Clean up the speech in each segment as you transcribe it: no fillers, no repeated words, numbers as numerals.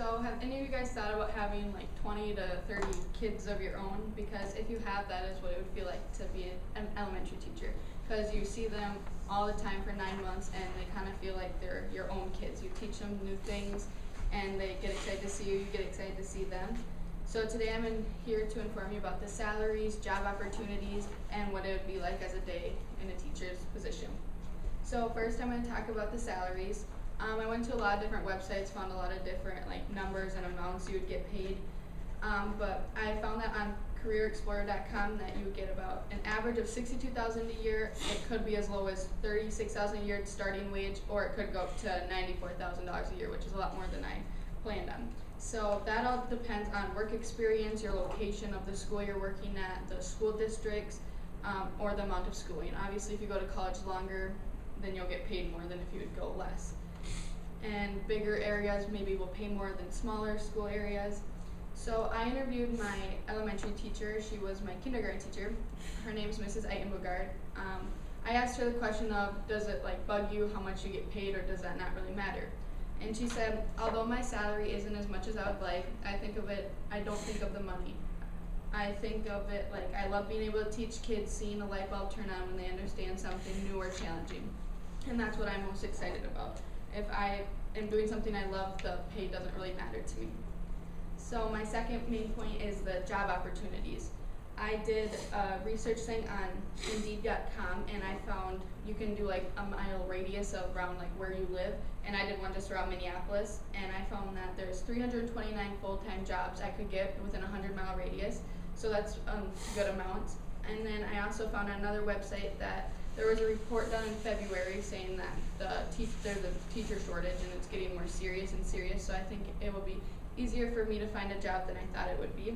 So have any of you guys thought about having like 20 to 30 kids of your own? Because if you have, that is what it would feel like to be an elementary teacher. Because you see them all the time for 9 months and they kind of feel like they're your own kids. You teach them new things and they get excited to see you, you get excited to see them. So today I'm here to inform you about the salaries, job opportunities, and what it would be like as a day in a teacher's position. So first I'm going to talk about the salaries. I went to a lot of different websites, found a lot of different numbers and amounts you would get paid. But I found that on careerexplorer.com that you would get about an average of $62,000 a year. It could be as low as $36,000 a year starting wage, or it could go up to $94,000 a year, which is a lot more than I planned on. So that all depends on work experience, your location of the school you're working at, the school districts, or the amount of schooling. Obviously, if you go to college longer, then you'll get paid more than if you would go less. And bigger areas maybe will pay more than smaller school areas. So I interviewed my elementary teacher. She was my kindergarten teacher. Her name is Mrs. Eitenbogard. I asked her the question of, does it bug you how much you get paid, or does that not really matter? And she said, although my salary isn't as much as I would like, I don't think of the money. I think of it like I love being able to teach kids, seeing a light bulb turn on when they understand something new or challenging. And that's what I'm most excited about. If I am doing something I love, the pay doesn't really matter to me. So my second main point is the job opportunities. I did a research thing on Indeed.com, and I found you can do a mile radius around where you live, and I did one just around Minneapolis, and I found that there's 329 full-time jobs I could get within a 100-mile radius, so that's a good amount. And then I also found on another website that there was a report done in February saying that there's a teacher shortage and it's getting more serious and serious, so I think it will be easier for me to find a job than I thought it would be.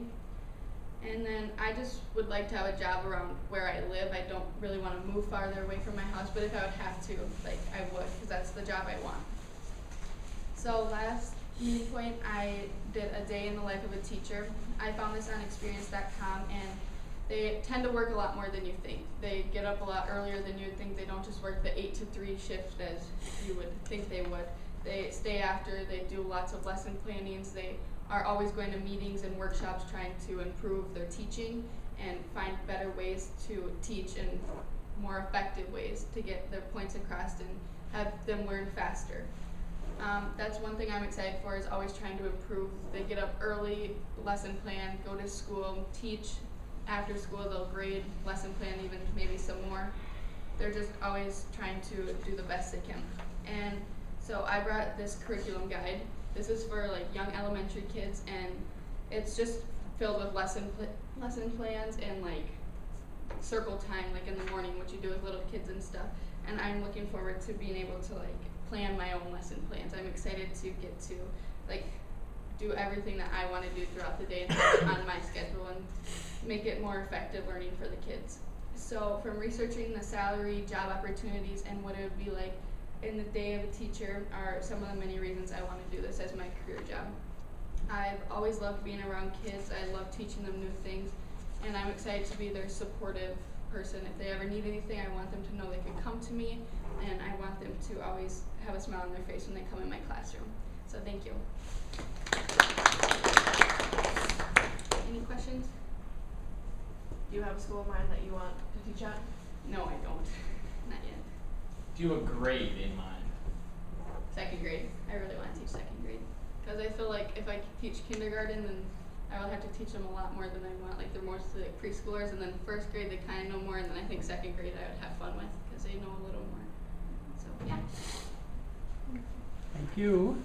And then I just would like to have a job around where I live. I don't really want to move farther away from my house, but if I would have to, I would, because that's the job I want. So last main point, I did a day in the life of a teacher. I found this on experience.com, and they tend to work a lot more than you think. They get up a lot earlier than you would think. They don't just work the 8 to 3 shift as you would think they would. They stay after, they do lots of lesson plannings, they are always going to meetings and workshops trying to improve their teaching and find better ways to teach and more effective ways to get their points across and have them learn faster. That's one thing I'm excited for, is always trying to improve. They get up early, lesson plan, go to school, teach. After school they'll grade, lesson plan, even maybe some more. They're just always trying to do the best they can. And so I brought this curriculum guide. This is for young elementary kids, and it's just filled with lesson plans and circle time in the morning, what you do with little kids and stuff. And I'm looking forward to being able to plan my own lesson plans. I'm excited to get to do everything that I want to do throughout the day and have it on my schedule and make it more effective learning for the kids. So from researching the salary, job opportunities, and what it would be like in the day of a teacher are some of the many reasons I want to do this as my career job. I've always loved being around kids. I love teaching them new things, and I'm excited to be their supportive person. If they ever need anything, I want them to know they can come to me, and I want them to always have a smile on their face when they come in my classroom. So thank you. Any questions? Do you have a school in mind that you want to teach at? No, I don't. Not yet. Do you have a grade in mind? Second grade. I really want to teach second grade. Because I feel like if I teach kindergarten, then I will have to teach them a lot more than I want. They're mostly preschoolers, and then first grade they kind of know more, and then I think second grade I would have fun with because they know a little more. So, yeah. Thank you.